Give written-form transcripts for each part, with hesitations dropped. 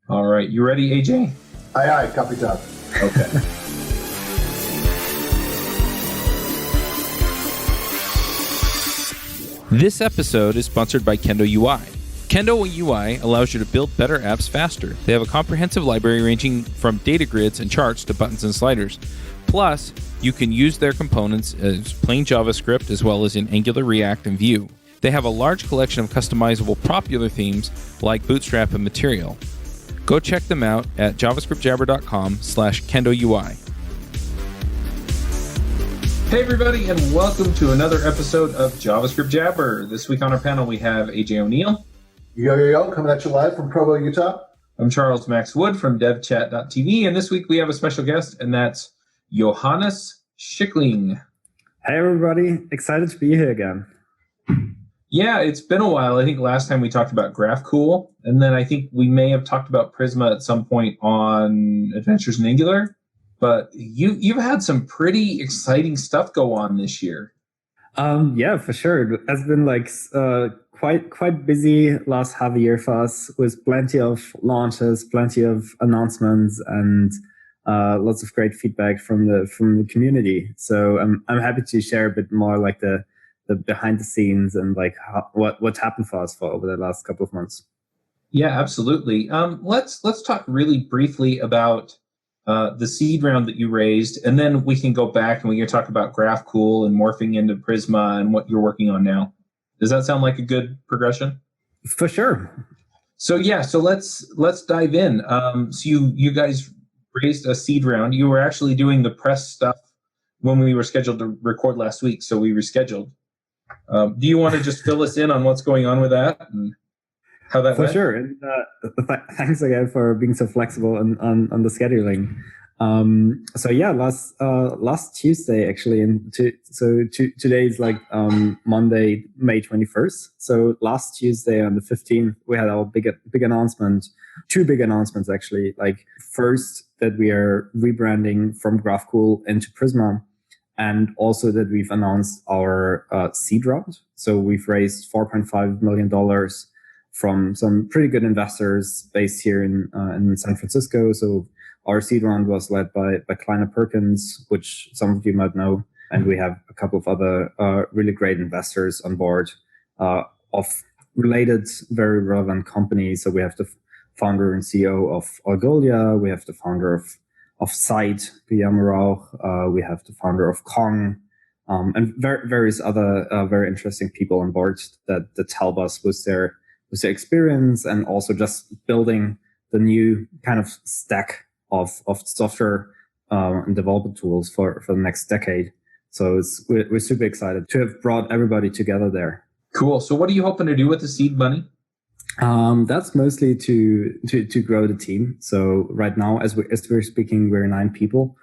All right, you ready, AJ? Aye, aye, copy top. Okay. This episode is sponsored by Kendo UI. Kendo UI allows you to build better apps faster. They have a comprehensive library ranging from data grids and charts to buttons and sliders. Plus, you can use their components as plain JavaScript as well as in Angular, React, and Vue. They have a large collection of customizable popular themes like Bootstrap and Material. Go check them out at javascriptjabber.com/KendoUI. Hey everybody, and welcome to another episode of JavaScript Jabber. This week on our panel we have AJ O'Neill. Yo, coming at you live from Provo, Utah. I'm Charles Max Wood from devchat.tv, and this week we have a special guest, and that's Johannes Schickling. Hey everybody, excited to be here again. Yeah, it's been a while. I think last time we talked about GraphCool, and then I think we may have talked about Prisma at some point on Adventures in Angular. But you've had some pretty exciting stuff go on this year. Yeah, for sure. It has been quite busy last half a year for us, with plenty of launches, plenty of announcements, and lots of great feedback from the community. So I'm happy to share a bit more like the behind the scenes and like what's happened for us over the last couple of months. Yeah, absolutely. Let's talk really briefly about the seed round that you raised, and then we can go back and we can talk about GraphCool and morphing into Prisma and what you're working on now. Does that sound like a good progression? For sure. So let's dive in. So you guys raised a seed round. You were actually doing the press stuff when we were scheduled to record last week, so we rescheduled. Do you want to just fill us in on what's going on with that and how that went? For sure. And thanks again for being so flexible on the scheduling. So yeah, last Tuesday actually, and today is like Monday, May 21st. So last Tuesday on the 15th, we had our big announcement. Two big announcements actually. Like first, that we are rebranding from GraphCool into Prisma, and also that we've announced our seed round. So we've raised $4.5 million from some pretty good investors based here in San Francisco. So our seed round was led by Kleiner Perkins, which some of you might know. And we have a couple of other really great investors on board of related, very relevant companies. So we have the founder and CEO of Algolia. We have the founder of Site, Guillermo Rauch. We have the founder of Kong, and various other very interesting people on board that help us with their experience, and also just building the new kind of stack of software and development tools for the next decade. So we're super excited to have brought everybody together there. Cool. So what are you hoping to do with the seed money? That's mostly to grow the team. So right now, as we're speaking, we're 9 people.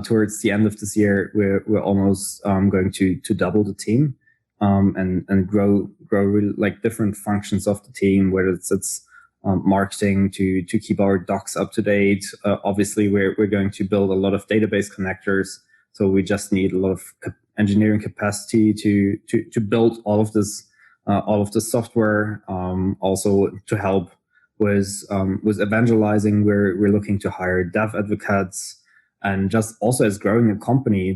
Towards the end of this year, we're almost going to double the team. And grow really, like different functions of the team, whether it's marketing to keep our docs up to date. Obviously, we're going to build a lot of database connectors, so we just need a lot of engineering capacity to build all of this software. Also to help with evangelizing, we're looking to hire dev advocates. And just also as growing a company,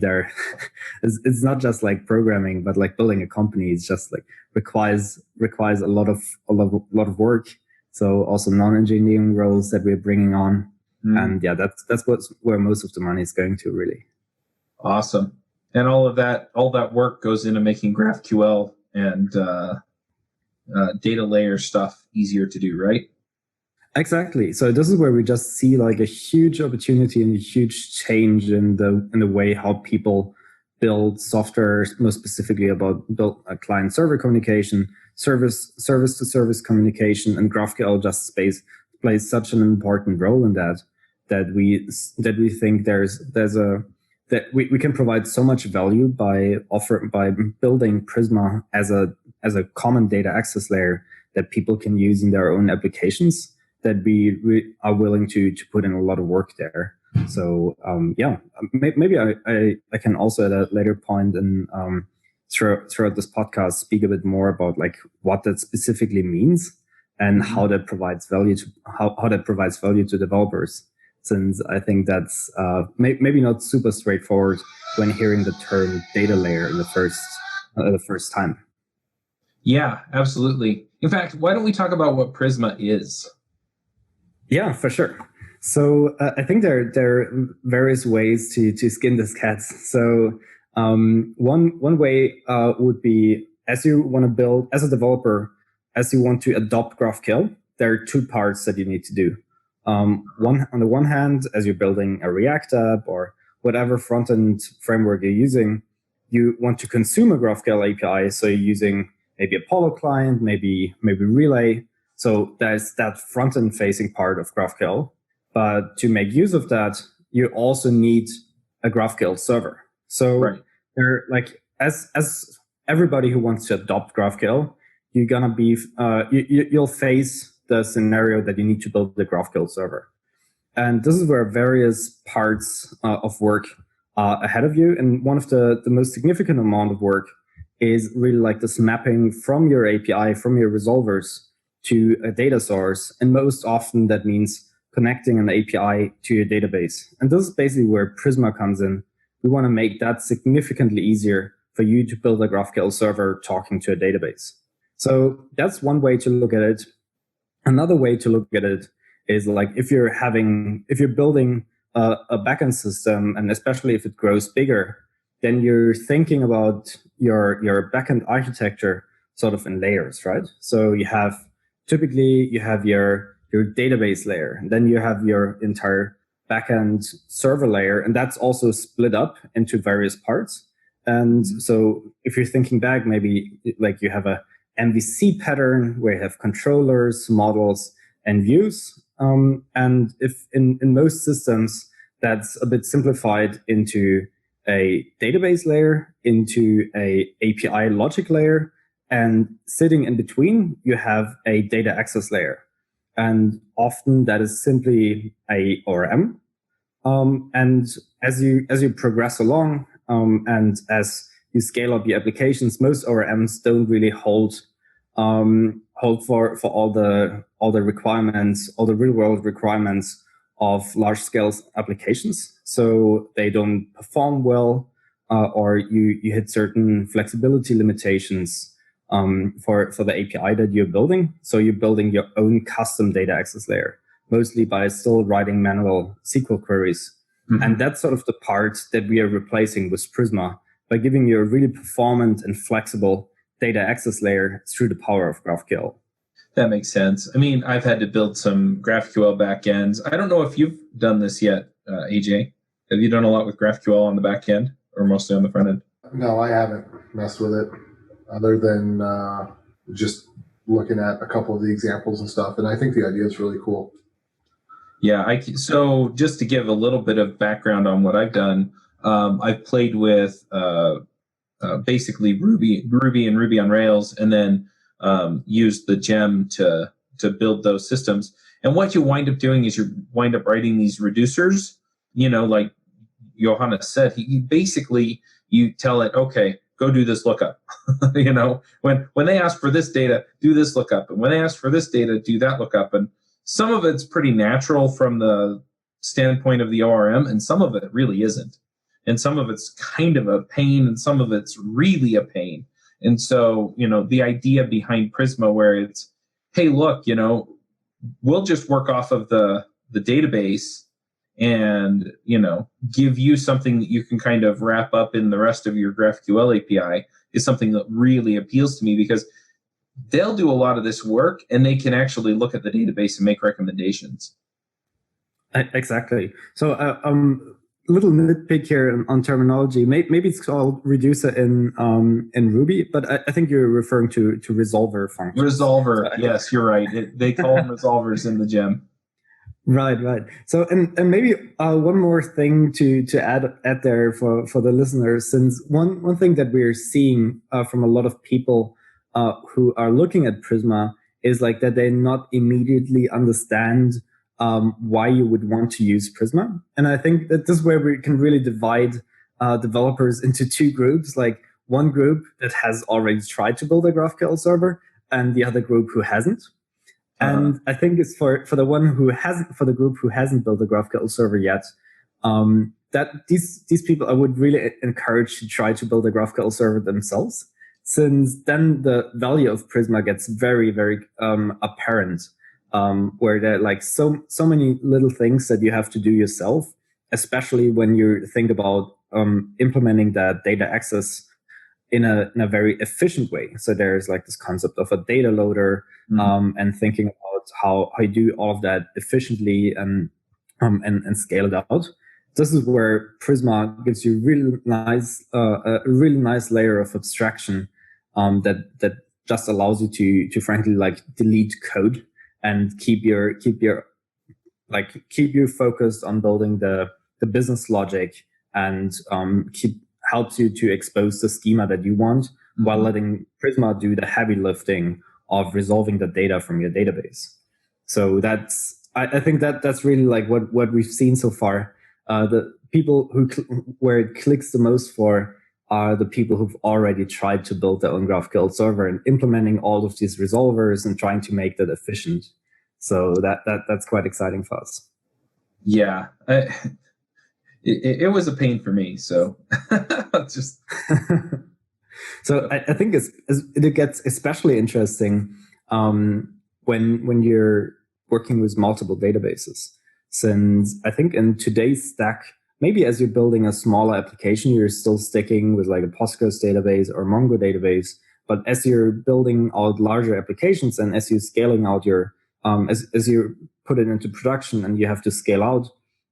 it's not just like programming, but like building a company is just like requires a lot of work. So also non-engineering roles that we're bringing on, and yeah, that's where most of the money is going to, really. Awesome. And all that work goes into making GraphQL and data layer stuff easier to do, right? Exactly. So this is where we just see like a huge opportunity and a huge change in the way how people build software, most specifically about build client server communication, service to service communication, and GraphQL just plays such an important role in that we think that we can provide so much value by building Prisma as a common data access layer that people can use in their own applications, that we are willing to put in a lot of work there. So maybe I can also at a later point and throughout this podcast speak a bit more about like what that specifically means. and how that provides value to how that provides value to developers. Since I think that's maybe not super straightforward when hearing the term data layer the first time. Yeah, absolutely. In fact, why don't we talk about what Prisma is? Yeah, for sure. So I think there are various ways to skin this cat. So one way would be, as you want to build as a developer, as you want to adopt GraphQL, there are two parts that you need to do. On the one hand, as you're building a React app or whatever front-end framework you're using, you want to consume a GraphQL API. So you're using maybe Apollo client, maybe Relay. So there's that front-end facing part of GraphQL. But to make use of that, you also need a GraphQL server. So there, like as everybody who wants to adopt GraphQL, you're gonna be you'll face the scenario that you need to build the GraphQL server. And this is where various parts of work are ahead of you. And one of the most significant amount of work is really like this mapping from your API, from your resolvers to a data source. And most often that means connecting an API to your database. And this is basically where Prisma comes in. We want to make that significantly easier for you to build a GraphQL server talking to a database. So that's one way to look at it. Another way to look at it is like if you're building a backend system, and especially if it grows bigger, then you're thinking about your backend architecture sort of in layers, right? So typically you have your database layer, and then you have your entire backend server layer, and that's also split up into various parts. And so if you're thinking back, maybe like you have a MVC pattern where you have controllers, models, and views. And if in most systems, that's a bit simplified into a database layer, into a API logic layer, and sitting in between, you have a data access layer. And often that is simply a ORM. And as you progress along, and as you scale up your applications, most ORMs don't really hold for all the requirements, all the real world requirements of large scale applications. So they don't perform well, or you hit certain flexibility limitations for the API that you're building. So you're building your own custom data access layer, mostly by still writing manual SQL queries. Mm-hmm. And that's sort of the part that we are replacing with Prisma by giving you a really performant and flexible data access layer through the power of GraphQL. That makes sense. I mean, I've had to build some GraphQL backends. I don't know if you've done this yet, AJ. Have you done a lot with GraphQL on the back end or mostly on the front end? No, I haven't messed with it other than just looking at a couple of the examples and stuff. And I think the idea is really cool. Yeah. So just to give a little bit of background on what I've done, I've played with basically Ruby and Ruby on Rails, and then used the gem to build those systems. And what you wind up doing is you wind up writing these reducers, like Johannes said, you tell it, okay, go do this lookup. When they ask for this data, do this lookup. And when they ask for this data, do that lookup. And some of it's pretty natural from the standpoint of the ORM, and some of it really isn't. And some of it's kind of a pain, and some of it's really a pain. And so, the idea behind Prisma, where it's, hey, look, we'll just work off of the database and, give you something that you can kind of wrap up in the rest of your GraphQL API, is something that really appeals to me, because they'll do a lot of this work and they can actually look at the database and make recommendations. Exactly. So, little nitpick here on terminology. Maybe it's called reducer in Ruby, but I think you're referring to resolver function. Resolver, yes, you're right. They call them resolvers in the gem. Right. So, and maybe one more thing to add there for the listeners, since one thing that we're seeing from a lot of people who are looking at Prisma is like that they not immediately understand why you would want to use Prisma. And I think that this is where we can really divide developers into two groups, like one group that has already tried to build a GraphQL server and the other group who hasn't. And I think it's for the one who hasn't, for the group who hasn't built a GraphQL server yet, that these people I would really encourage to try to build a GraphQL server themselves, since then the value of Prisma gets very, very apparent, where there are like so many little things that you have to do yourself, especially when you think about implementing that data access in a very efficient way. So there's like this concept of a data loader, and thinking about how you do all of that efficiently and scale it out. This is where Prisma gives you a really nice layer of abstraction that just allows you to frankly like delete code and keep you focused on building the business logic, and helps you to expose the schema that you want, while letting Prisma do the heavy lifting of resolving the data from your database. So I think that's really like what we've seen so far. The people where it clicks the most for are the people who've already tried to build their own GraphQL server and implementing all of these resolvers and trying to make that efficient. So that's quite exciting for us. Yeah. It was a pain for me, so just. So I think it gets especially interesting when you're working with multiple databases, since I think in today's stack, maybe as you're building a smaller application, you're still sticking with like a Postgres database or Mongo database. But as you're building out larger applications and as you're scaling out your as you put it into production and you have to scale out,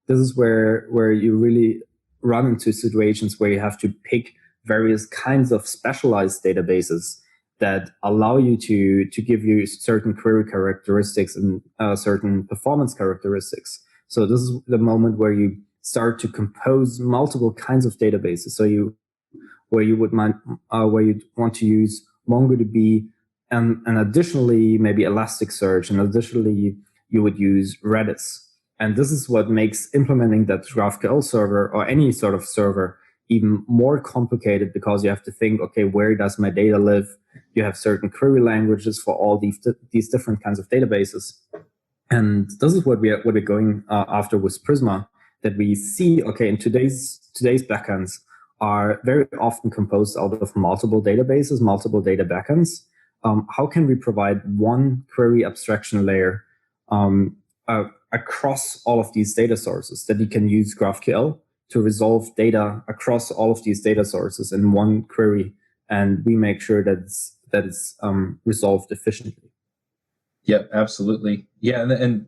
this is where you really run into situations where you have to pick various kinds of specialized databases that allow you to give you certain query characteristics and certain performance characteristics. So this is the moment where you start to compose multiple kinds of databases. So where you'd want to use MongoDB and additionally maybe Elasticsearch, and additionally you would use Redis. And this is what makes implementing that GraphQL server or any sort of server even more complicated, because you have to think, okay, where does my data live? You have certain query languages for all these different kinds of databases. And this is what we're going after with Prisma, that we see, okay, in today's backends are very often composed out of multiple databases, multiple data backends. How can we provide one query abstraction layer across all of these data sources, that you can use GraphQL to resolve data across all of these data sources in one query, and we make sure that it's resolved efficiently. Yep, absolutely. Yeah, and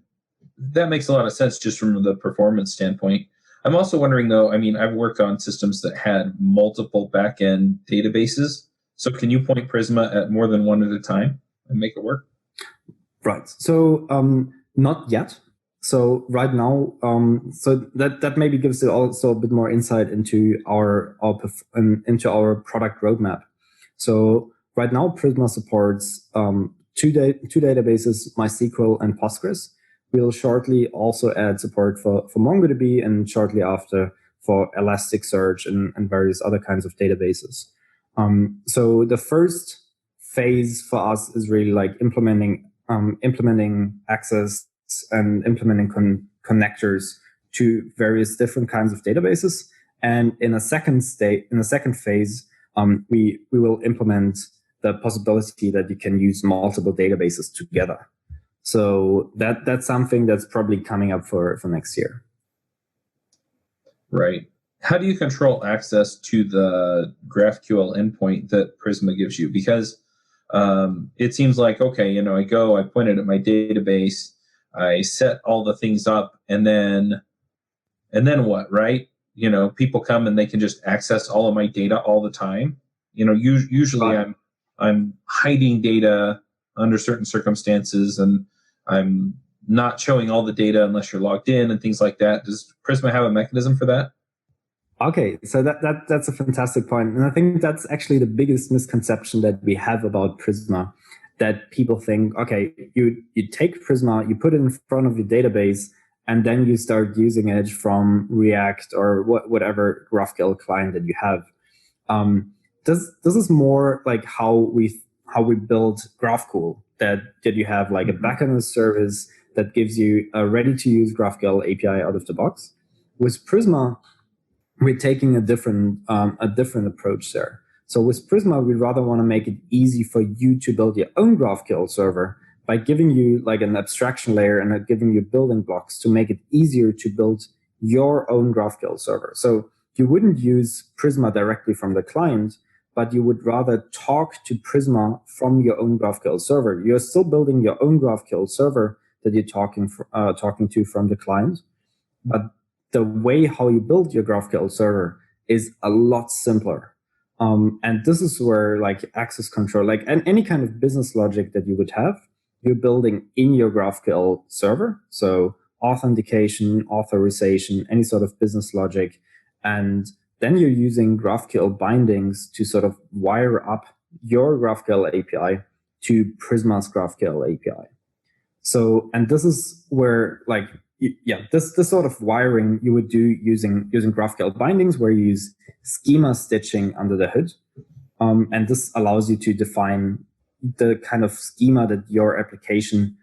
that makes a lot of sense just from the performance standpoint. I'm also wondering, though, I mean, I've worked on systems that had multiple back-end databases. So can you point Prisma at more than one at a time and make it work? Right. So not yet. So right now, so that maybe gives it also a bit more insight into our product roadmap. So right now, Prisma supports two databases, MySQL and Postgres. We'll shortly also add support for MongoDB, and shortly after for Elasticsearch and various other kinds of databases. So the first phase for us is really like implementing access and implementing connectors to various different kinds of databases. And in a second phase, we will implement the possibility that you can use multiple databases together. So that's something that's probably coming up for next year. Right. How do you control access to the GraphQL endpoint that Prisma gives you? Because it seems like, okay, I point it at my database, I set all the things up, and then what, right? People come and they can just access all of my data all the time. Usually Right. I'm hiding data under certain circumstances, and I'm not showing all the data unless you're logged in and things like that. Does Prisma have a mechanism for that? Okay, so that's a fantastic point. And I think that's actually the biggest misconception that we have about Prisma, that people think, okay, you take Prisma, you put it in front of your database, and then you start using it from React or whatever GraphQL client that you have. This is more like how we build GraphCool. that you have like a backend service that gives you a ready-to-use GraphQL API out of the box. With Prisma, we're taking a different approach there. So with Prisma, we rather want to make it easy for you to build your own GraphQL server by giving you like an abstraction layer and giving you building blocks to make it easier to build your own GraphQL server. So you wouldn't use Prisma directly from the client, but you would rather talk to Prisma from your own GraphQL server. You're still building your own GraphQL server that you're talking to from the client, but the way how you build your GraphQL server is a lot simpler. And this is where like access control, like any kind of business logic that you would have, you're building in your GraphQL server. So authentication, authorization, any sort of business logic. And then you're using GraphQL bindings to sort of wire up your GraphQL API to Prisma's GraphQL API. So, and this is where like, this sort of wiring you would do using GraphQL bindings, where you use schema stitching under the hood. And this allows you to define the kind of schema that your application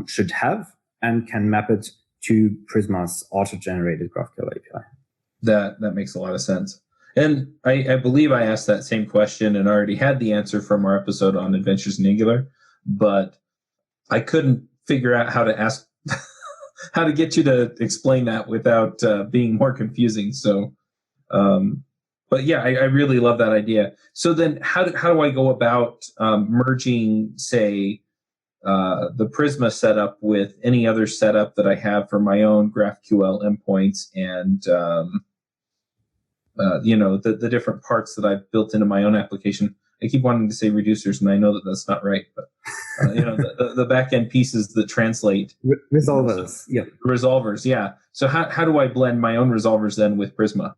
should have and can map it to Prisma's auto-generated GraphQL API. That makes a lot of sense. And I believe I asked that same question and already had the answer from our episode on Adventures in Angular, but I couldn't figure out how to ask how to get you to explain that without being more confusing. So, but yeah, I really love that idea. So then how do I go about merging, say, the Prisma setup with any other setup that I have for my own GraphQL endpoints and, the different parts that I've built into my own application? I keep wanting to say reducers, and I know that that's not right, but the back-end pieces that translate. Resolvers, yeah. Resolvers, yeah. So how do I blend my own resolvers then with Prisma?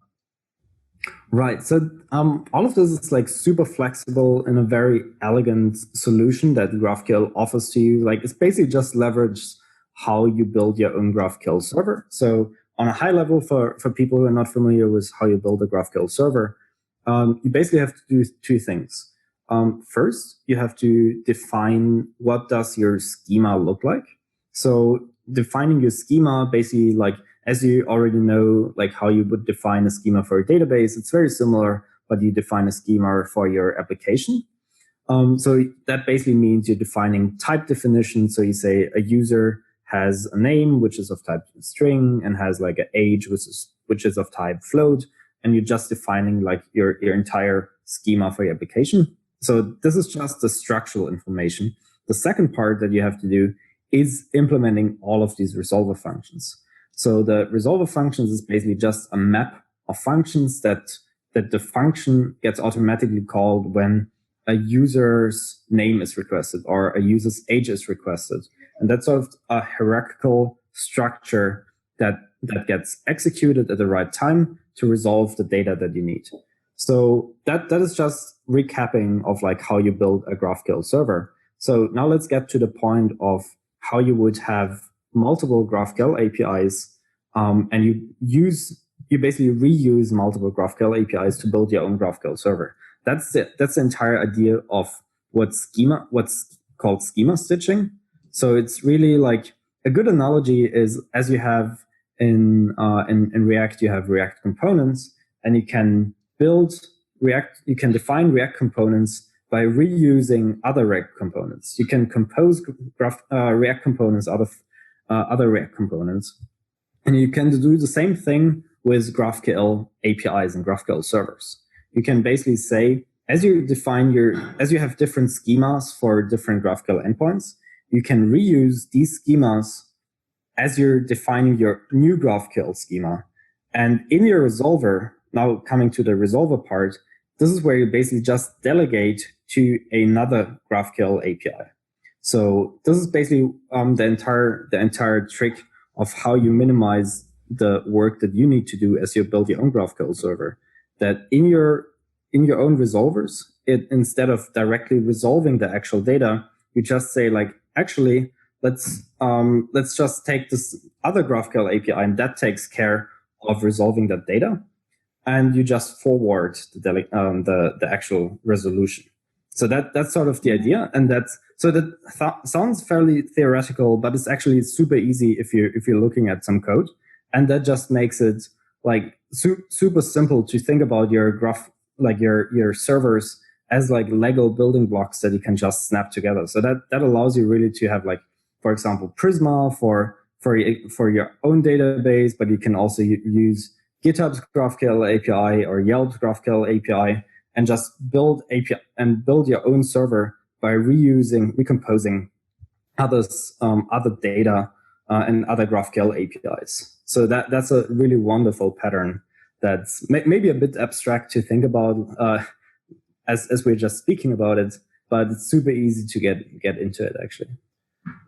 Right. So all of this is like super flexible and a very elegant solution that GraphQL offers to you. Like it's basically just leverage how you build your own GraphQL server. So on a high level, for people who are not familiar with how you build a GraphQL server, you basically have to do two things. First, you have to define what does your schema look like. So defining your schema, basically like, as you already know, like how you would define a schema for a database, it's very similar, but you define a schema for your application. So that basically means you're defining type definition. So you say a user has a name, which is of type string, and has like an age, which is of type float. And you're just defining like your entire schema for your application. So this is just the structural information. The second part that you have to do is implementing all of these resolver functions. So the resolver functions is basically just a map of functions that the function gets automatically called when a user's name is requested or a user's age is requested. And that's sort of a hierarchical structure that gets executed at the right time to resolve the data that you need. So that is just recapping of like how you build a GraphQL server. So now let's get to the point of how you would have multiple GraphQL APIs, and you basically reuse multiple GraphQL APIs to build your own GraphQL server. That's it. That's the entire idea of what's called schema stitching. So it's really like a good analogy is as you have in React, you have React components, and you can define React components by reusing other React components. You can compose React components out of other React components. And you can do the same thing with GraphQL APIs and GraphQL servers. You can basically say, as you have different schemas for different GraphQL endpoints, you can reuse these schemas as you're defining your new GraphQL schema. And in your resolver, now coming to the resolver part, this is where you basically just delegate to another GraphQL API. So this is basically the entire trick of how you minimize the work that you need to do as you build your own GraphQL server. That in your own resolvers, instead of directly resolving the actual data, you just say like, actually, let's just take this other GraphQL API and that takes care of resolving that data, and you just forward the actual resolution. So that's sort of the idea, and that sounds fairly theoretical, but it's actually super easy if you're looking at some code, and that just makes it like super simple to think about your graph, like your servers as like Lego building blocks that you can just snap together. So that allows you really to have, like, for example, Prisma for your own database, but you can also use GitHub's GraphQL API or Yelp's GraphQL API, and just build your own server by recomposing other data and other GraphQL APIs. So that's a really wonderful pattern that's maybe a bit abstract to think about as we're just speaking about it, but it's super easy to get into it, actually.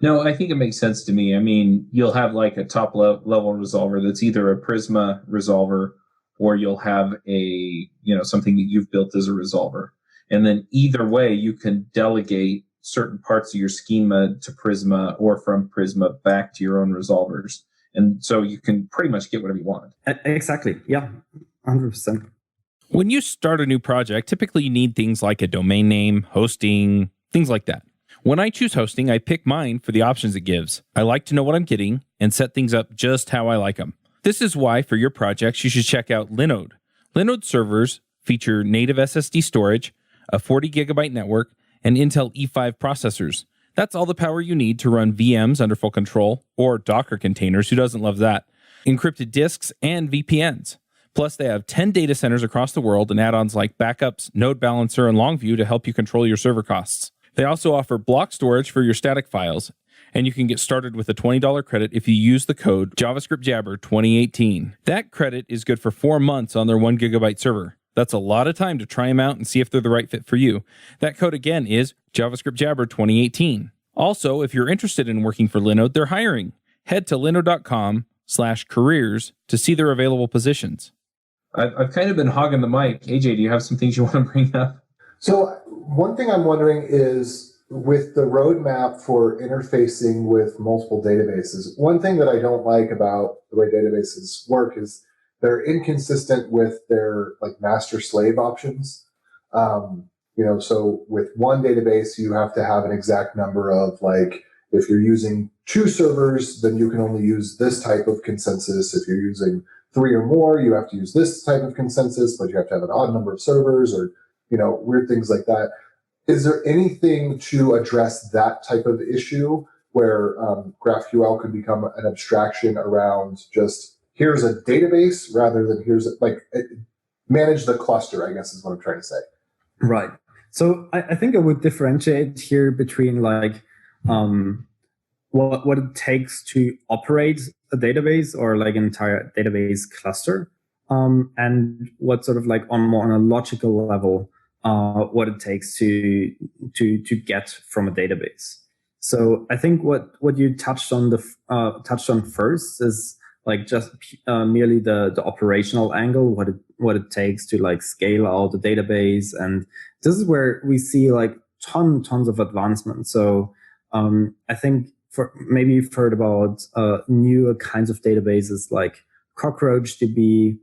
No, I think it makes sense to me. I mean, you'll have like a top level resolver that's either a Prisma resolver, or you'll have something that you've built as a resolver. And then either way, you can delegate certain parts of your schema to Prisma, or from Prisma back to your own resolvers. And so you can pretty much get whatever you want. Exactly. Yeah, 100%. When you start a new project, typically you need things like a domain name, hosting, things like that. When I choose hosting, I pick mine for the options it gives. I like to know what I'm getting and set things up just how I like them. This is why, for your projects, you should check out Linode. Linode servers feature native SSD storage, a 40 gigabyte network, and Intel E5 processors. That's all the power you need to run VMs under full control, or Docker containers, who doesn't love that, encrypted disks, and VPNs. Plus, they have 10 data centers across the world and add-ons like backups, Node Balancer, and Longview to help you control your server costs. They also offer block storage for your static files, and you can get started with a $20 credit if you use the code JavaScript Jabber 2018. That credit is good for 4 months on their 1 gigabyte server. That's a lot of time to try them out and see if they're the right fit for you. That code again is JavaScript Jabber 2018. Also, if you're interested in working for Linode, they're hiring. Head to linode.com/careers to see their available positions. I've kind of been hogging the mic. AJ, do you have some things you want to bring up? So one thing I'm wondering is, with the roadmap for interfacing with multiple databases, one thing that I don't like about the way databases work is they're inconsistent with their like master slave options. So with one database, you have to have an exact number of, like, if you're using 2 servers, then you can only use this type of consensus. If you're using 3 or more, you have to use this type of consensus, but you have to have an odd number of servers, or weird things like that. Is there anything to address that type of issue where GraphQL could become an abstraction around just here's a database rather than manage the cluster, I guess is what I'm trying to say. Right. So I think I would differentiate here between what it takes to operate a database or like an entire database cluster, and what sort of like on a logical level, what it takes to get from a database. So I think what you touched on first is like just merely the operational angle, what it takes to like scale out the database, and this is where we see like tons of advancement. So I think maybe you've heard about newer kinds of databases like CockroachDB.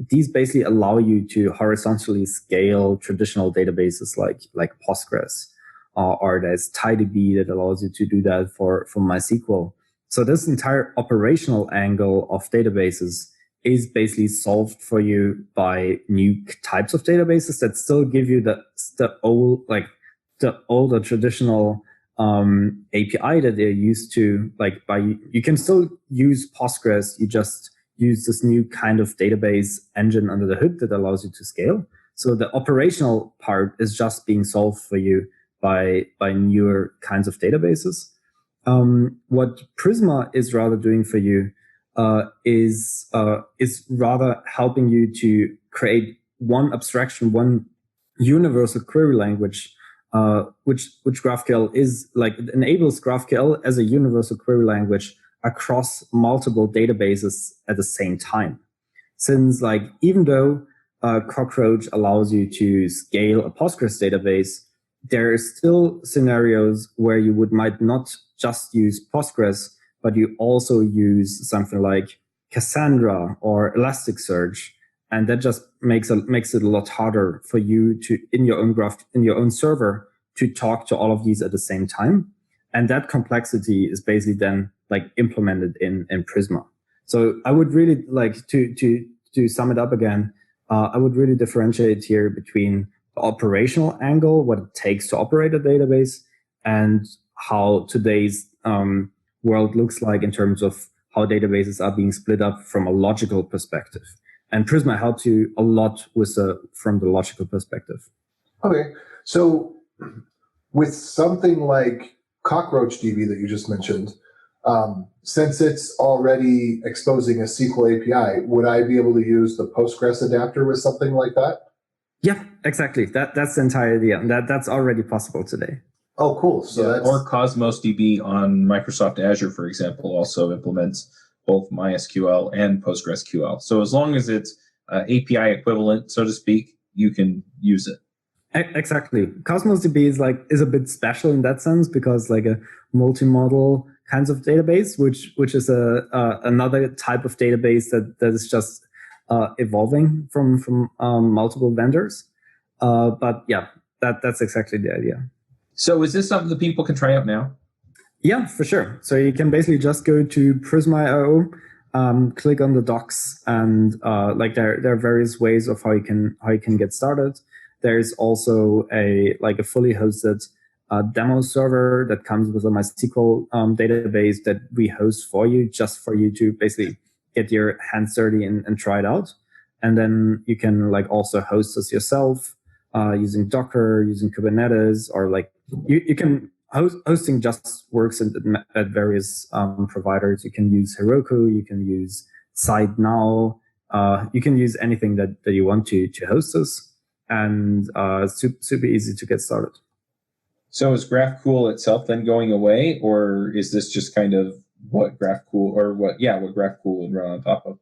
These basically allow you to horizontally scale traditional databases like Postgres, or there's TiDB that allows you to do that for MySQL. So this entire operational angle of databases is basically solved for you by new types of databases that still give you the older traditional API that they're used to. You can still use Postgres, you just use this new kind of database engine under the hood that allows you to scale. So the operational part is just being solved for you by newer kinds of databases. What Prisma is rather doing for you is rather helping you to create one abstraction, one universal query language, which GraphQL is like. It enables GraphQL as a universal query language across multiple databases at the same time. Since even though Cockroach allows you to scale a Postgres database, there are still scenarios where you might not just use Postgres, but you also use something like Cassandra or Elasticsearch And that just makes it a lot harder for you to, in your own server, to talk to all of these at the same time. And that complexity is basically then like implemented in Prisma. So I would really like to sum it up again. I would really differentiate here between the operational angle, what it takes to operate a database, and how today's world looks like in terms of how databases are being split up from a logical perspective. And Prisma helps you a lot from the logical perspective. Okay, so with something like Cockroach DB that you just mentioned, since it's already exposing a SQL API, would I be able to use the Postgres adapter with something like that? Yeah, exactly. That's the entire idea. That's already possible today. Oh, cool. So that's... Or Cosmos DB on Microsoft Azure, for example, also implements both MySQL and PostgreSQL. So as long as it's API equivalent, so to speak, you can use it. Exactly. Cosmos DB is a bit special in that sense because like a multi-model kinds of database, which is another type of database that is just evolving from multiple vendors. But yeah, that's exactly the idea. So is this something that people can try out now? Yeah, for sure. So you can basically just go to Prisma.io, click on the docs, and like there are various ways of how you can get started. There's also a fully hosted demo server that comes with a MySQL database that we host for you, just for you to basically get your hands dirty and try it out. And then you can like also host this yourself using Docker, using Kubernetes, or like you can hosting just works at various providers. You can use Heroku, you can use SiteNow, you can use anything that you want to host this, and super easy to get started. So is GraphQL itself then going away, or is this just kind of what GraphQL would run on top of?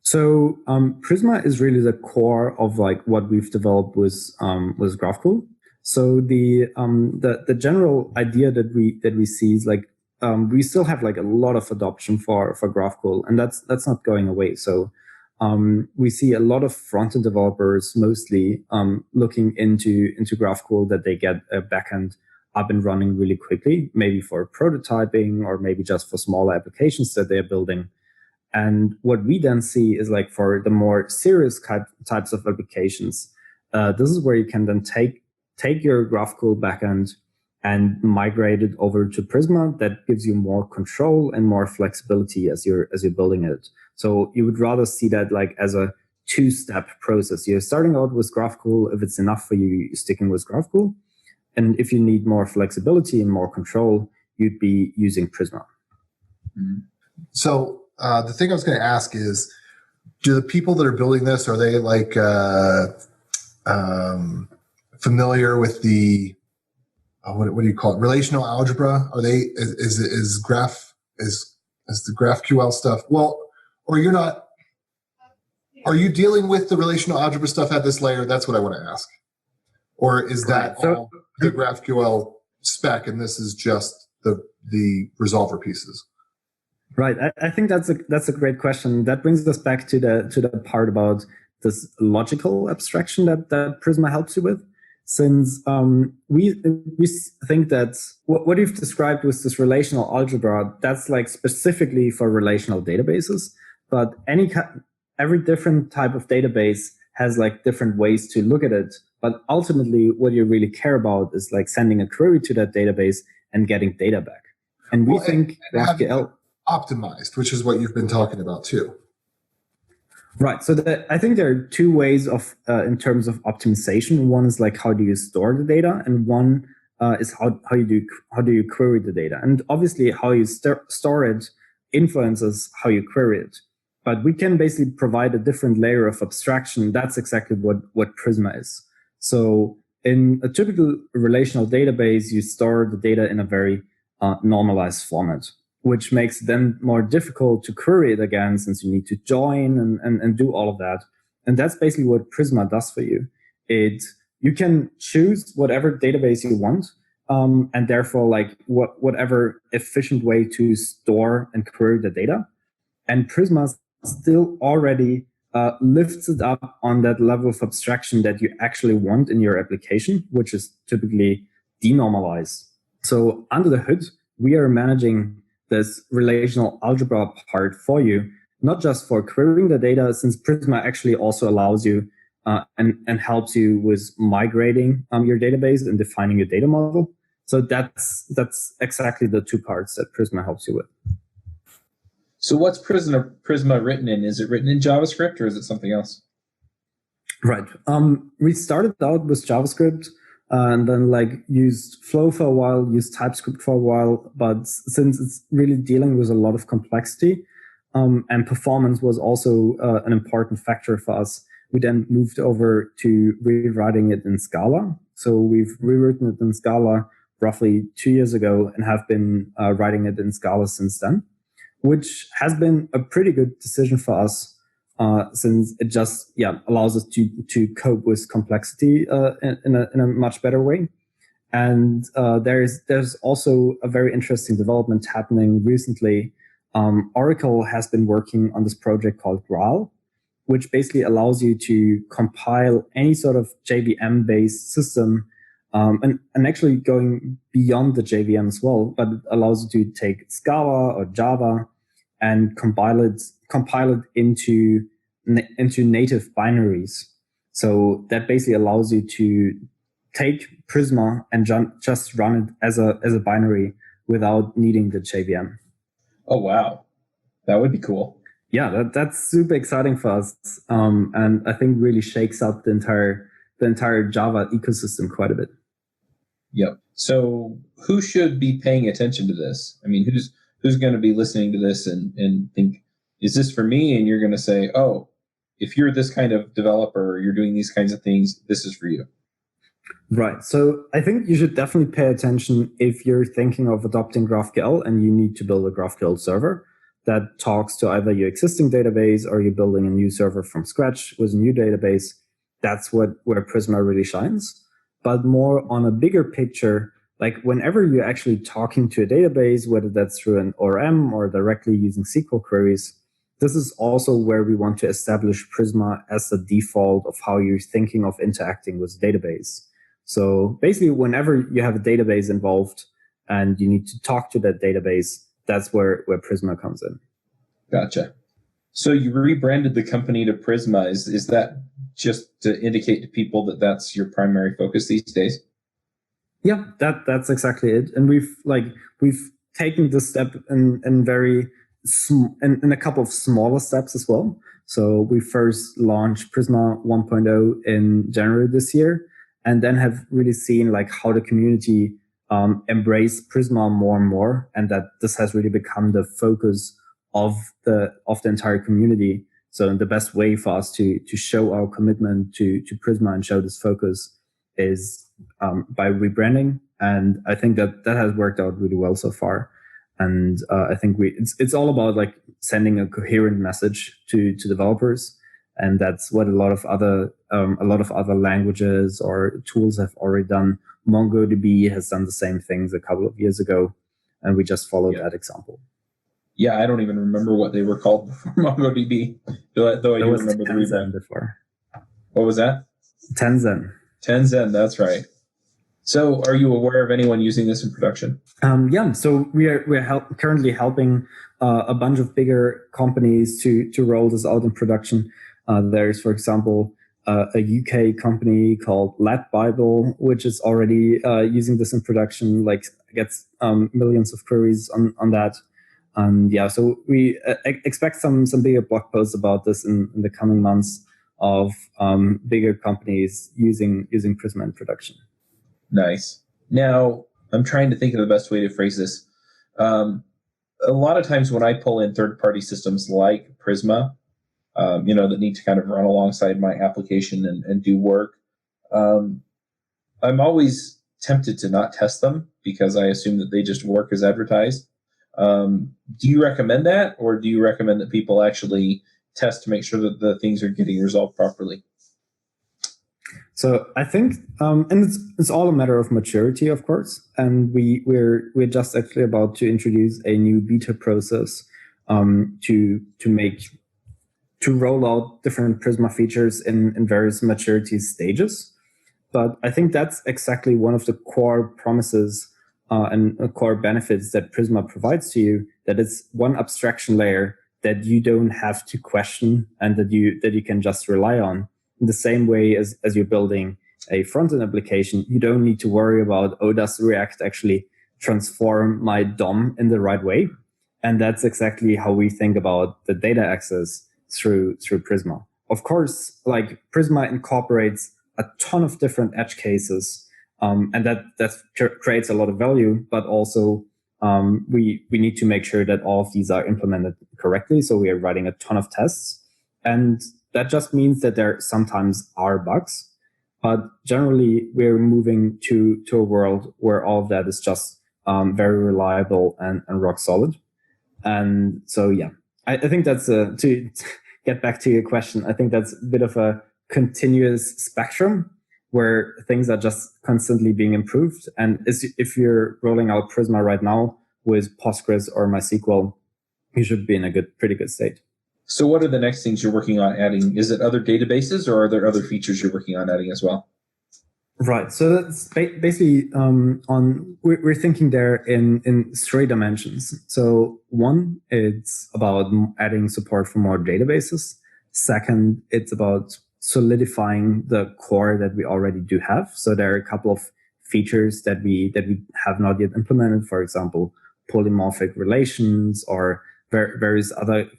So Prisma is really the core of like what we've developed with GraphQL. So the general idea that we see is like we still have like a lot of adoption for GraphQL, and that's not going away. So we see a lot of front-end developers mostly looking into GraphQL, that they get a backend up and running really quickly, maybe for prototyping or maybe just for smaller applications that they're building. And what we then see is like for the more serious types of applications, this is where you can then take your GraphQL backend and migrate it over to Prisma. That gives you more control and more flexibility as you're building it. So you would rather see that like as a two-step process. You're starting out with GraphQL. If it's enough for you, you're sticking with GraphQL. And if you need more flexibility and more control, you'd be using Prisma. Mm-hmm. So the thing I was going to ask is, do the people that are building this, are they like familiar with the what do you call it, relational algebra? Are they is the GraphQL stuff? Well, or you're not? Are you dealing with the relational algebra stuff at this layer? That's what I want to ask. Or is that all the GraphQL spec, and this is just the resolver pieces? Right. I think that's a great question. That brings us back to the part about this logical abstraction that Prisma helps you with. Since we think that what you've described with this relational algebra, that's like specifically for relational databases, but every different type of database has like different ways to look at it. But ultimately, what you really care about is like sending a query to that database and getting data back. And we think GraphQL optimized, which is what you've been talking about too. Right. So I think there are two ways of in terms of optimization. One is like how do you store the data, and one is how do you query the data. And obviously, how you store it influences how you query it. But we can basically provide a different layer of abstraction. That's exactly what Prisma is. So in a typical relational database, you store the data in a very normalized format, which makes it then more difficult to query it again, since you need to join and do all of that. And that's basically what Prisma does for you. You can choose whatever database you want, and therefore like whatever efficient way to store and query the data. And Prisma still already lifts it up on that level of abstraction that you actually want in your application, which is typically denormalized. So under the hood, we are managing this relational algebra part for you, not just for querying the data, since Prisma actually also allows you and helps you with migrating your database and defining your data model. So that's exactly the two parts that Prisma helps you with. So what's Prisma written in? Is it written in JavaScript or is it something else? Right. We started out with JavaScript and then used Flow for a while, used TypeScript for a while, but since it's really dealing with a lot of complexity and performance was also an important factor for us, we then moved over to rewriting it in Scala. So we've rewritten it in Scala roughly 2 years ago and have been writing it in Scala since then, which has been a pretty good decision for us since it just allows us to cope with complexity in a much better way. And there's also a very interesting development happening recently. Oracle has been working on this project called GraphQL, which basically allows you to compile any sort of JVM-based system, and actually going beyond the JVM as well, but it allows you to take Scala or Java and compile it into native binaries. So that basically allows you to take Prisma and just run it as a binary without needing the JVM. Oh wow, that would be cool. Yeah, that's super exciting for us, and I think really shakes up the entire Java ecosystem quite a bit. Yep. So who should be paying attention to this? I mean, who's going to be listening to this and think, is this for me? And you're going to say, oh, if you're this kind of developer, you're doing these kinds of things, this is for you. Right. So I think you should definitely pay attention if you're thinking of adopting GraphQL and you need to build a GraphQL server that talks to either your existing database or you're building a new server from scratch with a new database. That's where Prisma really shines. But more on a bigger picture, like whenever you're actually talking to a database, whether that's through an ORM or directly using SQL queries, this is also where we want to establish Prisma as the default of how you're thinking of interacting with the database. So basically, whenever you have a database involved and you need to talk to that database, that's where Prisma comes in. Gotcha. So you rebranded the company to Prisma. Is that just to indicate to people that that's your primary focus these days? Yeah, that's exactly it. And we've taken this step in a couple of smaller steps as well. So we first launched Prisma 1.0 in January this year, and then have really seen how the community embrace Prisma more and more, and that this has really become the focus of the entire community. So the best way for us to show our commitment to Prisma and show this focus is by rebranding. And I think that has worked out really well so far. And I think it's all about sending a coherent message to developers. And that's what a lot of other languages or tools have already done. MongoDB has done the same things a couple of years ago, and we just followed that example. Yeah, I don't even remember what they were called before MongoDB, though I do remember the rebrand before. What was that? Tenzen. That's right. So are you aware of anyone using this in production? So we're currently helping a bunch of bigger companies to roll this out in production. There's, for example, a UK company called Lad Bible, which is already using this in production, gets millions of queries on that. So we expect some bigger blog posts about this in the coming months of bigger companies using Prisma in production. Nice. Now, I'm trying to think of the best way to phrase this. A lot of times when I pull in third-party systems like Prisma, that need to kind of run alongside my application and do work, I'm always tempted to not test them because I assume that they just work as advertised. Do you recommend that, or do you recommend that people actually test to make sure that the things are getting resolved properly? So I think, and it's all a matter of maturity, of course. And we're just actually about to introduce a new beta process to roll out different Prisma features in various maturity stages. But I think that's exactly one of the core promises and core benefits that Prisma provides to you, that it's one abstraction layer that you don't have to question and that you can just rely on. In the same way as you're building a front-end application, you don't need to worry about, does React actually transform my DOM in the right way? And that's exactly how we think about the data access through Prisma. Of course, like Prisma incorporates a ton of different edge cases, and that creates a lot of value, but also we need to make sure that all of these are implemented correctly. So we are writing a ton of tests, and that just means that there sometimes are bugs, but generally we're moving to a world where all of that is just very reliable and rock solid. And so, yeah, I think that's to get back to your question. I think that's a bit of a continuous spectrum where things are just constantly being improved. And if you're rolling out Prisma right now with Postgres or MySQL, you should be in a pretty good state. So what are the next things you're working on adding? Is it other databases, or are there other features you're working on adding as well? Right. So that's basically we're thinking there in three dimensions. So one, it's about adding support for more databases. Second, it's about solidifying the core that we already do have. So there are a couple of features that we have not yet implemented. For example, polymorphic relations or various other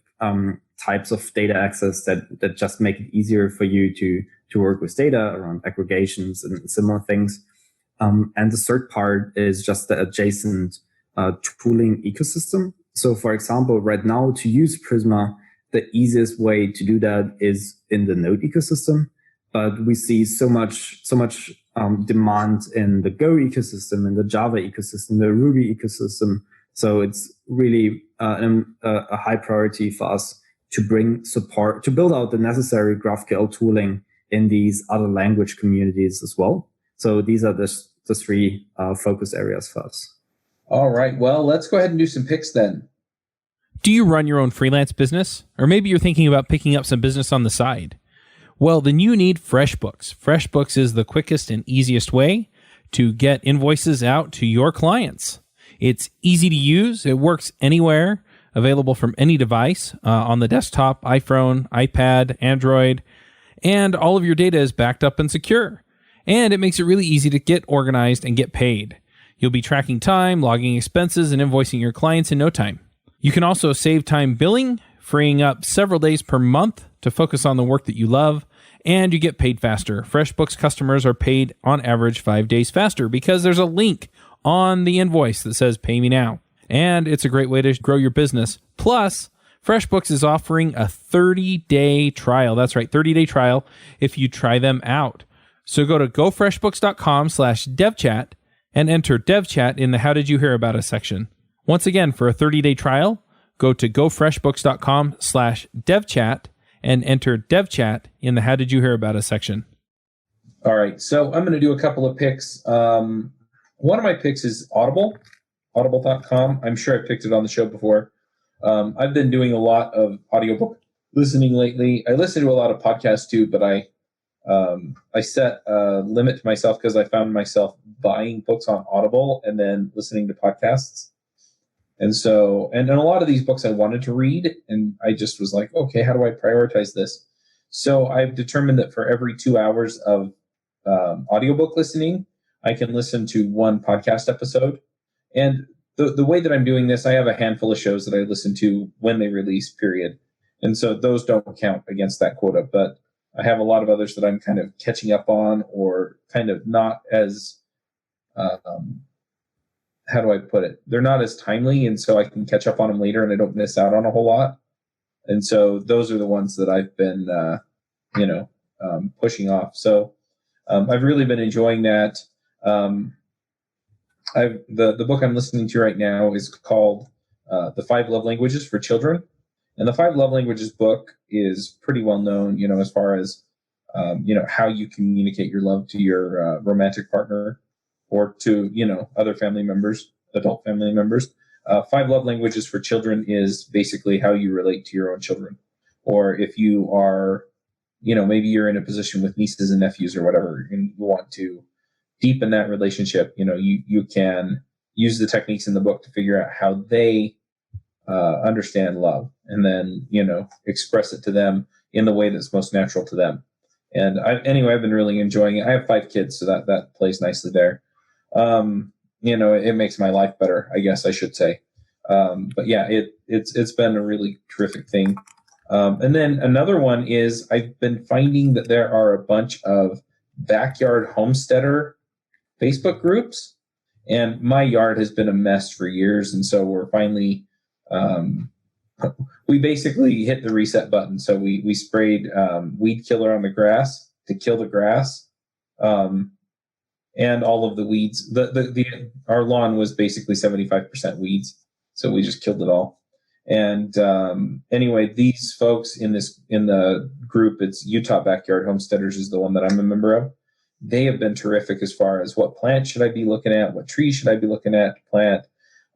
types of data access that just make it easier for you to work with data around aggregations and similar things. And the third part is just the adjacent tooling ecosystem. So for example, right now to use Prisma, the easiest way to do that is in the Node ecosystem. But we see so much demand in the Go ecosystem, in the Java ecosystem, the Ruby ecosystem. So it's really a high priority for us to bring support, to build out the necessary GraphQL tooling in these other language communities as well. So these are the three focus areas for us. All right. Well, let's go ahead and do some picks then. Do you run your own freelance business? Or maybe you're thinking about picking up some business on the side? Well, then you need FreshBooks. FreshBooks is the quickest and easiest way to get invoices out to your clients. It's easy to use. It works anywhere, available from any device, on the desktop, iPhone, iPad, Android, and all of your data is backed up and secure. And it makes it really easy to get organized and get paid. You'll be tracking time, logging expenses, and invoicing your clients in no time. You can also save time billing, freeing up several days per month to focus on the work that you love, and you get paid faster. FreshBooks customers are paid on average 5 days faster because there's a link on the invoice that says pay me now. And it's a great way to grow your business. Plus, FreshBooks is offering a 30-day trial. That's right, 30-day trial if you try them out. So go to gofreshbooks.com/devchat and enter devchat in the How Did You Hear About Us section. Once again, for a 30-day trial, go to gofreshbooks.com/devchat and enter devchat in the How Did You Hear About Us section. All right, so I'm going to do a couple of picks. One of my picks is Audible, audible.com. I'm sure I picked it on the show before. I've been doing a lot of audiobook listening lately. I listen to a lot of podcasts too, but I set a limit to myself because I found myself buying books on Audible and then listening to podcasts. And so, and a lot of these books I wanted to read, and I just was like, okay, how do I prioritize this? So I've determined that for every 2 hours of audiobook listening, I can listen to one podcast episode. And the way that I'm doing this, I have a handful of shows that I listen to when they release, period. And so those don't count against that quota. But I have a lot of others that I'm kind of catching up on, or kind of not as, how do I put it? They're not as timely, and so I can catch up on them later and I don't miss out on a whole lot. And so those are the ones that I've been, pushing off. So I've really been enjoying that. The book I'm listening to right now is called The 5 Love Languages for Children. And the 5 Love Languages book is pretty well known, as far as, how you communicate your love to your romantic partner or to, other family members, adult family members. 5 Love Languages for Children is basically how you relate to your own children, or if you are, maybe you're in a position with nieces and nephews or whatever, and you want to deepen that relationship, you can use the techniques in the book to figure out how they understand love, and then, express it to them in the way that's most natural to them. And I've been really enjoying it. I have 5 kids, so that plays nicely there. It makes my life better, I guess I should say. But yeah, it's been a really terrific thing. And then another one is I've been finding that there are a bunch of backyard homesteader Facebook groups, and my yard has been a mess for years. And so we're finally, we basically hit the reset button. So we sprayed weed killer on the grass to kill the grass. And all of the weeds. Our lawn was basically 75% weeds, so we just killed it all. And anyway, these folks in the group, it's Utah Backyard Homesteaders is the one that I'm a member of. They have been terrific as far as what plants should I be looking at, what trees should I be looking at to plant.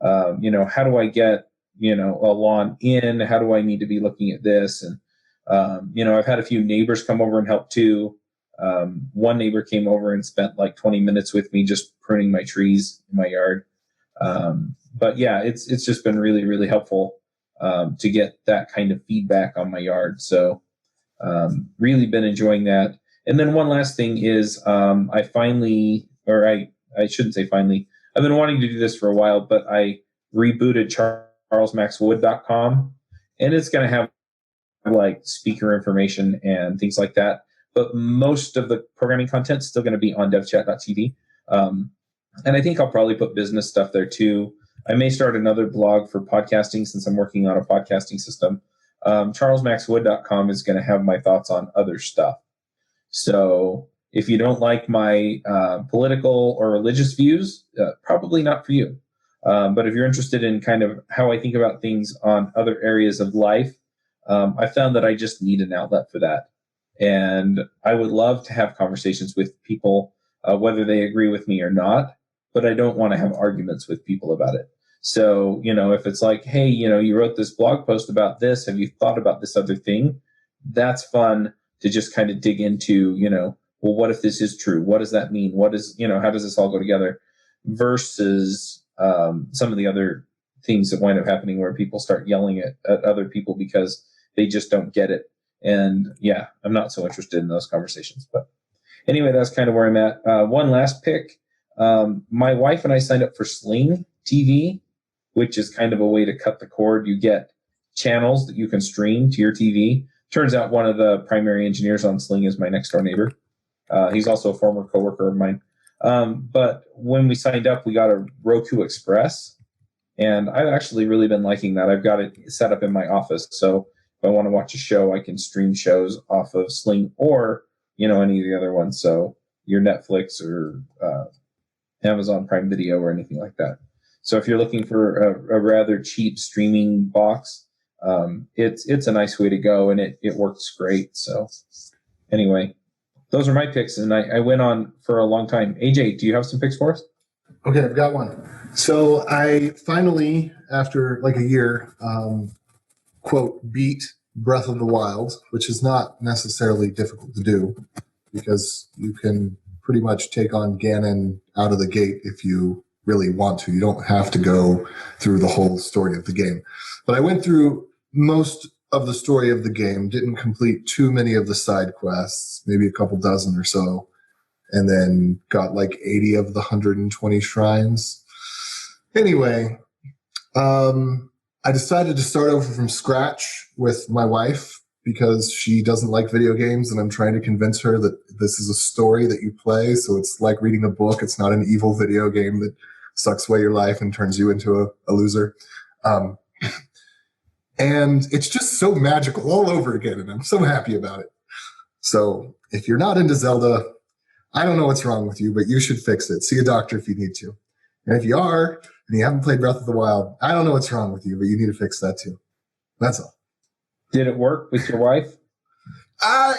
How do I get a lawn in? How do I need to be looking at this? And I've had a few neighbors come over and help too. One neighbor came over and spent like 20 minutes with me just pruning my trees in my yard. But yeah, it's just been really, really helpful to get that kind of feedback on my yard. So really been enjoying that. And then one last thing is I shouldn't say finally, I've been wanting to do this for a while, but I rebooted charlesmaxwood.com, and it's going to have like speaker information and things like that. But most of the programming content is still going to be on devchat.tv. And I think I'll probably put business stuff there too. I may start another blog for podcasting since I'm working on a podcasting system. charlesmaxwood.com is going to have my thoughts on other stuff. So if you don't like my political or religious views, probably not for you. But if you're interested in kind of how I think about things on other areas of life, I found that I just need an outlet for that. And I would love to have conversations with people, whether they agree with me or not, but I don't want to have arguments with people about it. So, if it's like, hey, you wrote this blog post about this, have you thought about this other thing? That's fun to just kind of dig into, well, what if this is true? What does that mean? What is, how does this all go together? Versus some of the other things that wind up happening where people start yelling at other people because they just don't get it. And yeah, I'm not so interested in those conversations. But anyway, that's kind of where I'm at. One last pick. My wife and I signed up for Sling TV, which is kind of a way to cut the cord. You get channels that you can stream to your TV. Turns out one of the primary engineers on Sling is my next door neighbor. He's also a former coworker of mine. But when we signed up, we got a Roku Express, and I've actually really been liking that. I've got it set up in my office, so if I want to watch a show, I can stream shows off of Sling or, any of the other ones. So your Netflix or Amazon Prime Video or anything like that. So if you're looking for a rather cheap streaming box, it's a nice way to go, and it works great. So anyway, those are my picks, and I went on for a long time. AJ, do you have some picks for us? Okay, I've got one. So I finally, after like a year, quote, beat Breath of the Wild, which is not necessarily difficult to do because you can pretty much take on Ganon out of the gate if you really want to. You don't have to go through the whole story of the game. But I went through most of the story of the game, didn't complete too many of the side quests, maybe a couple dozen or so, and then got like 80 of the 120 shrines. Anyway, I decided to start over from scratch with my wife because she doesn't like video games, and I'm trying to convince her that this is a story that you play, so it's like reading a book. It's not an evil video game that sucks away your life and turns you into a loser. And it's just so magical all over again, and I'm so happy about it. So if you're not into Zelda, I don't know what's wrong with you, but you should fix it. See a doctor if you need to. And if you are, and you haven't played Breath of the Wild, I don't know what's wrong with you, but you need to fix that too. That's all. Did it work with your wife?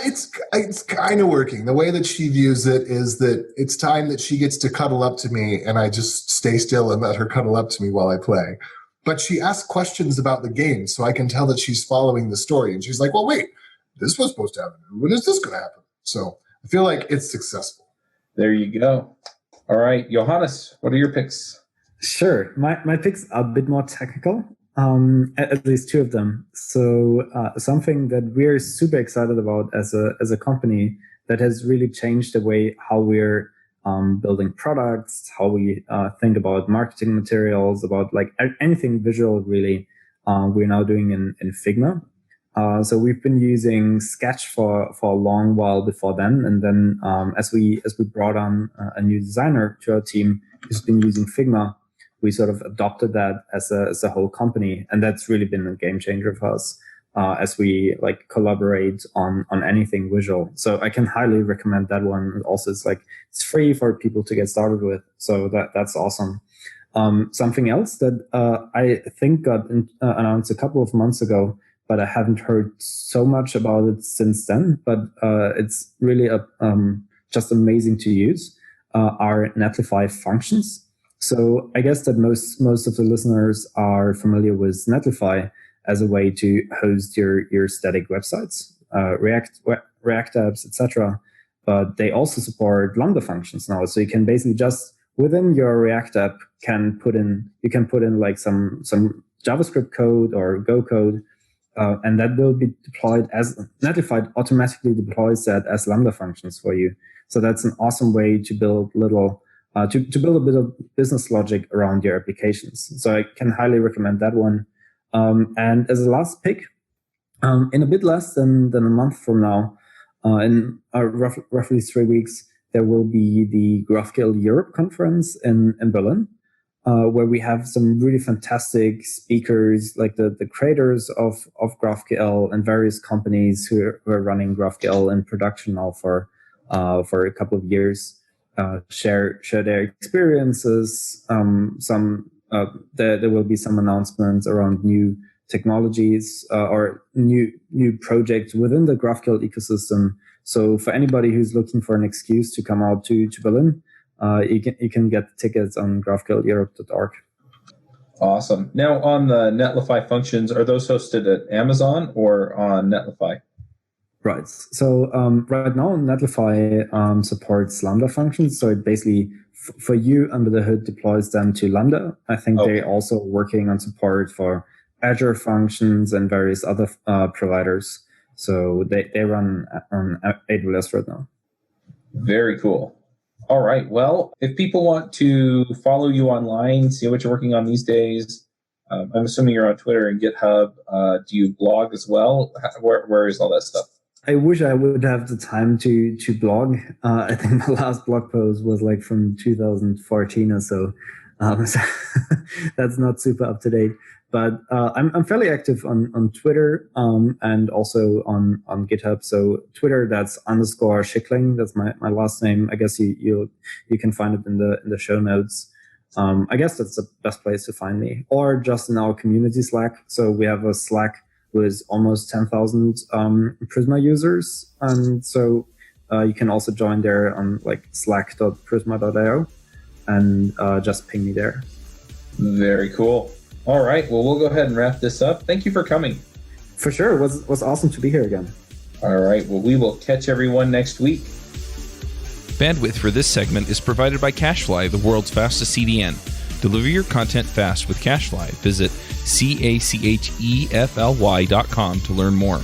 It's kind of working. The way that she views it is that it's time that she gets to cuddle up to me, and I just stay still and let her cuddle up to me while I play. but she asked questions about the game, so I can tell that she's following the story. And she's like, well, wait, this was supposed to happen. When is this going to happen? So I feel like it's successful. There you go. All right, Johannes, what are your picks? Sure. My picks are a bit more technical, at least two of them. So something that we're super excited about as a company that has really changed the way how we're building products, how we think about marketing materials, about like anything visual really, we're now doing in Figma. So we've been using Sketch for a long while before then, and then as we brought on a new designer to our team who's been using Figma, we sort of adopted that as a whole company, and that's really been a game changer for us as we like collaborate on anything visual. So I can highly recommend that one. Also, it's free for people to get started with, so that's awesome. Something else that I think got announced a couple of months ago, but I haven't heard so much about it since then. But it's really just amazing to use. Are Netlify functions. So I guess that most of the listeners are familiar with Netlify as a way to host your static websites, React apps, etc. But they also support Lambda functions now. So you can basically just within your React app you can put in like some JavaScript code or Go code. And that will be deployed as Netlify automatically deploys that as Lambda functions for you. So that's an awesome way to build to build a bit of business logic around your applications. So I can highly recommend that one. And as a last pick, in a bit less than a month from now, in roughly 3 weeks, there will be the GraphQL Europe conference in Berlin. Where we have some really fantastic speakers, like the creators of GraphQL and various companies who are running GraphQL in production now for a couple of years, share their experiences. There will be some announcements around new technologies or new projects within the GraphQL ecosystem. So for anybody who's looking for an excuse to come out to Berlin, you can get tickets on graphqleurope.org. Awesome. Now, on the Netlify functions, are those hosted at Amazon or on Netlify? Right. So right now, Netlify supports Lambda functions. So it basically, for you under the hood, deploys them to Lambda. I think they're also working on support for Azure functions and various other providers. So they run on AWS right now. Very cool. All right. Well, if people want to follow you online, see what you're working on these days, I'm assuming you're on Twitter and GitHub. Do you blog as well? Where is all that stuff? I wish I would have the time to blog. I think my last blog post was like from 2014 or so. So that's not super up to date. But I'm fairly active on Twitter and also on GitHub. So Twitter, that's _Schickling. That's my last name. I guess you can find it in the show notes. I guess that's the best place to find me, or just in our community Slack. So we have a Slack with almost 10,000 Prisma users, and so you can also join there on like slack.prisma.io and just ping me there. Very cool. All right. Well, we'll go ahead and wrap this up. Thank you for coming. For sure. It was awesome to be here again. All right. Well, we will catch everyone next week. Bandwidth for this segment is provided by CacheFly, the world's fastest CDN. Deliver your content fast with CacheFly. Visit CACHEFLY.com to learn more.